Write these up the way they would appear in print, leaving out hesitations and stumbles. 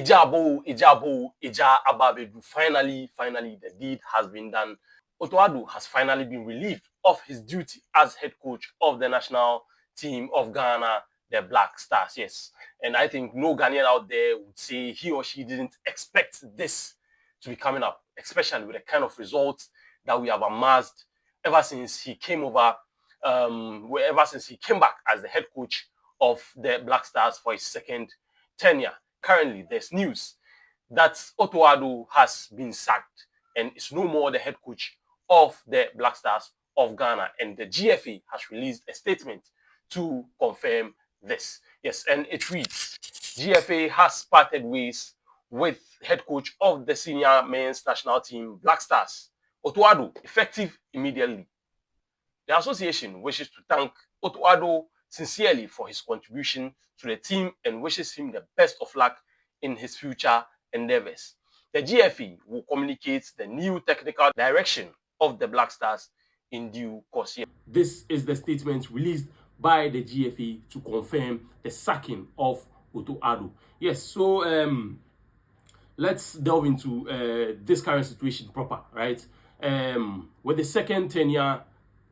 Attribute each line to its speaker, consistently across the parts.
Speaker 1: Ija Ababedu. Finally, the deed has been done. Otto Addo has finally been relieved of his duty as head coach of the national team of Ghana, the Black Stars. Yes. And I think no Ghanaian out there would say he or she didn't expect this to be coming up, especially with the kind of results that we have amassed ever since he came over, ever since he came back as the head coach of the Black Stars for his second tenure. Currently, there's news that Otto Addo has been sacked and is no more the head coach of the Black Stars of Ghana. And the GFA has released a statement to confirm this. Yes, and it reads, GFA has parted ways with head coach of the senior men's national team, Black Stars, Otto Addo, effective immediately. The association wishes to thank Otto Addo sincerely for his contribution to the team and wishes him the best of luck in his future endeavors. The GFA will communicate the new technical direction of the Black Stars in due course. This is the statement released by the GFA to confirm the sacking of Otto Addo. Yes, so let's delve into this current situation proper, right? With the second tenure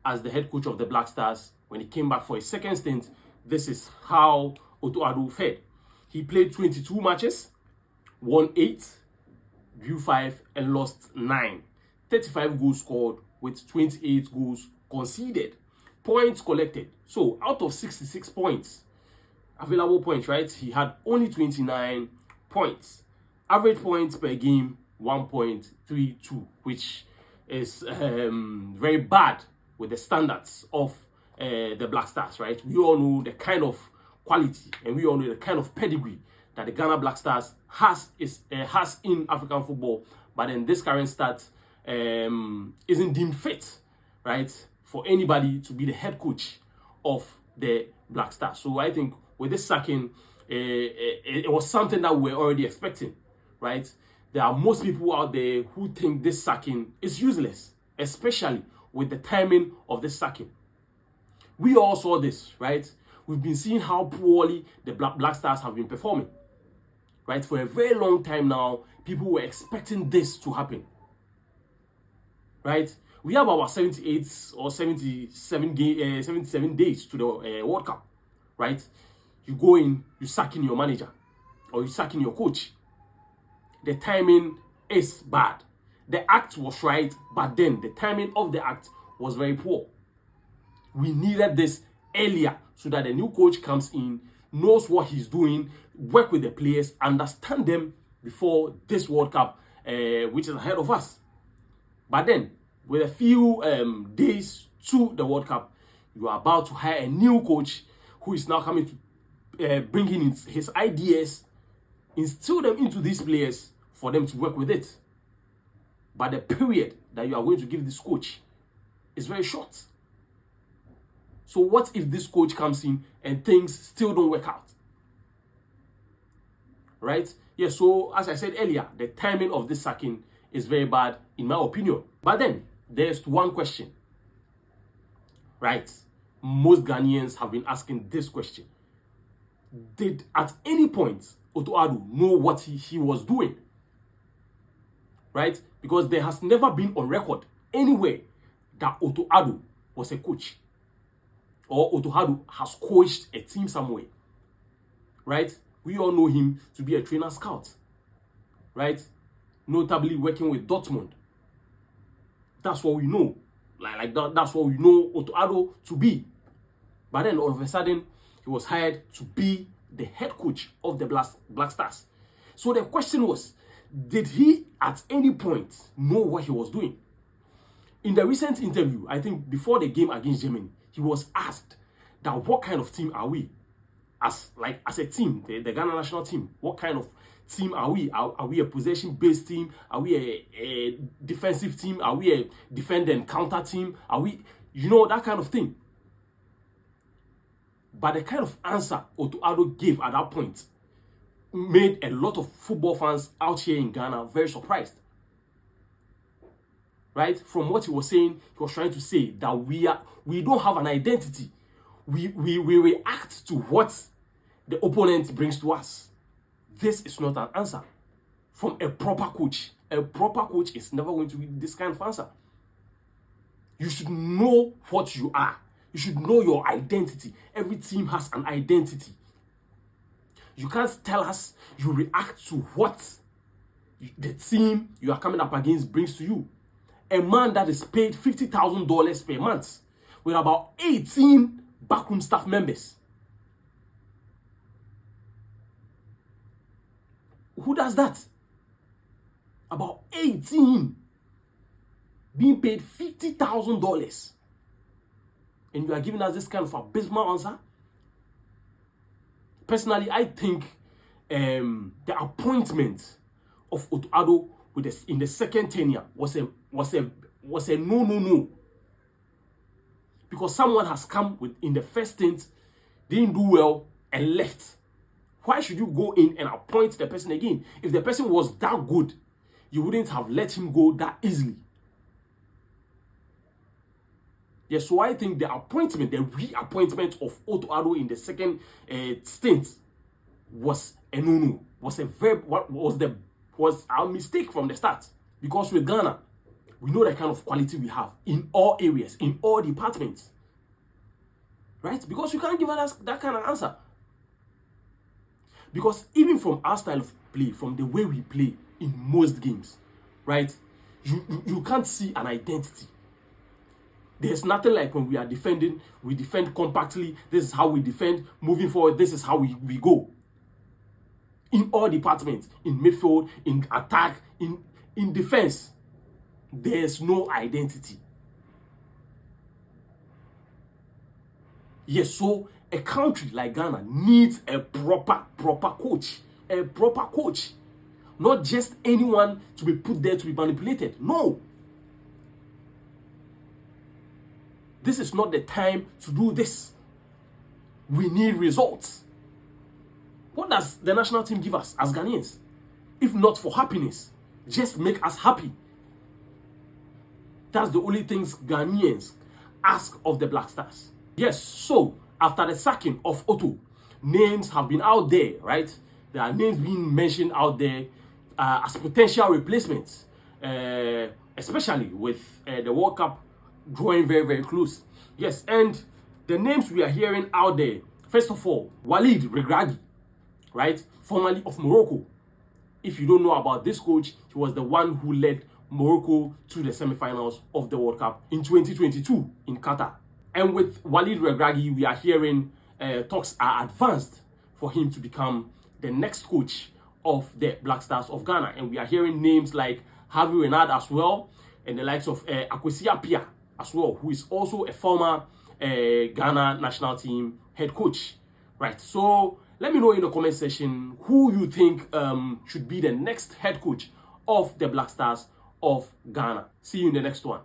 Speaker 1: as the head coach of the Black Stars, when he came back for his second stint, this is how Otto Addo fared. He played 22 matches, won 8, drew 5, and lost 9. 35 goals scored with 28 goals conceded. Points collected. So out of 66 points, available points, right? He had only 29 points. Average points per game, 1.32, which is very bad with the standards of the Black Stars, right? We all know the kind of quality and we all know the kind of pedigree that the Ghana Black Stars has in African football, but then this current stat isn't deemed fit, right, for anybody to be the head coach of the Black Stars. So I think with this sacking, it was something that we were already expecting, right? There are most people out there who think this sacking is useless, especially with the timing of this sacking. We all saw this, right? We've been seeing how poorly the Black Stars have been performing, right? For a very long time now, people were expecting this to happen, right? We have about 78 or 77 days to the World Cup, right? You go in, you sack in your manager or you sack in your coach. The timing is bad. The act was right, but then the timing of the act was very poor. We needed this earlier so that the new coach comes in, knows what he's doing, work with the players, understand them before this World Cup, which is ahead of us. But then, with a few days to the World Cup, you are about to hire a new coach who is now coming to bring in his ideas, instill them into these players for them to work with it. But the period that you are going to give this coach is very short. So what if this coach comes in and things still don't work out? Right? Yeah, so as I said earlier, the timing of this sacking is very bad in my opinion. But then, there's one question. Right? Most Ghanaians have been asking this question. Did at any point Otto Addo know what he was doing? Right? Because there has never been on record anywhere that Otto Addo was a coach or Otto Addo has coached a team somewhere. Right? We all know him to be a trainer scout. Right? Notably working with Dortmund. That's what we know. That's what we know Otto Addo to be. But then all of a sudden, he was hired to be the head coach of the Black Stars. So the question was, did he at any point know what he was doing? In the recent interview, I think before the game against Germany, he was asked that what kind of team are we? As a team, the Ghana national team, what kind of team are we? Are we a possession-based team? Are we a defensive team? Are we a defend and counter team? Are we, that kind of thing? But the kind of answer Otto Addo gave at that point made a lot of football fans out here in Ghana very surprised. Right? From what he was saying, he was trying to say that we don't have an identity. We react to what the opponent brings to us.
Speaker 2: This is not an answer from a proper coach. A proper coach is never going to be this kind of answer. You should know what you are. You should know your identity. Every team has an identity. You can't tell us you react to what the team you are coming up against brings to you. A man that is paid $50,000 per month with about 18 backroom staff members. Who does that? About 18 being paid $50,000. And you are giving us this kind of abysmal answer? Personally, I think the appointment of Addo in the second tenure was a no. Because someone has come in the first stint, didn't do well, and left. Why should you go in and appoint the person again? If the person was that good, you wouldn't have let him go that easily. Yes, so I think the reappointment of Otto Addo in the second stint was a no. Was our mistake from the start. Because with Ghana, we know the kind of quality we have in all areas, in all departments. Right? Because you can't give us that kind of answer. Because even from our style of play, from the way we play in most games, right? You can't see an identity. There's nothing like when we are defending, we defend compactly. This is how we defend. Moving forward, this is how we go. In all departments, in midfield, in attack, in defense, there's no identity. Yes, so a country like Ghana needs a proper coach. A proper coach. Not just anyone to be put there to be manipulated. No. This is not the time to do this. We need results. What does the national team give us as Ghanaians? If not for happiness, just make us happy. That's the only things Ghanaians ask of the Black Stars. Yes, so after the sacking of Otto, names have been out there, right? There are names being mentioned out there as potential replacements, especially with the World Cup drawing very, very close. Yes, and the names we are hearing out there, first of all, Walid Regragui, right? Formerly of Morocco. If you don't know about this coach, he was the one who led Morocco to the semi-finals of the World Cup in 2022 in Qatar. And with Walid Regragui, we are hearing talks are advanced for him to become the next coach of the Black Stars of Ghana. And we are hearing names like Herve Renard as well, and the likes of Kwesi Appiah as well, who is also a former Ghana national team head coach. Right, so let me know in the comment section who you think should be the next head coach of the Black Stars of Ghana. See you in the next one.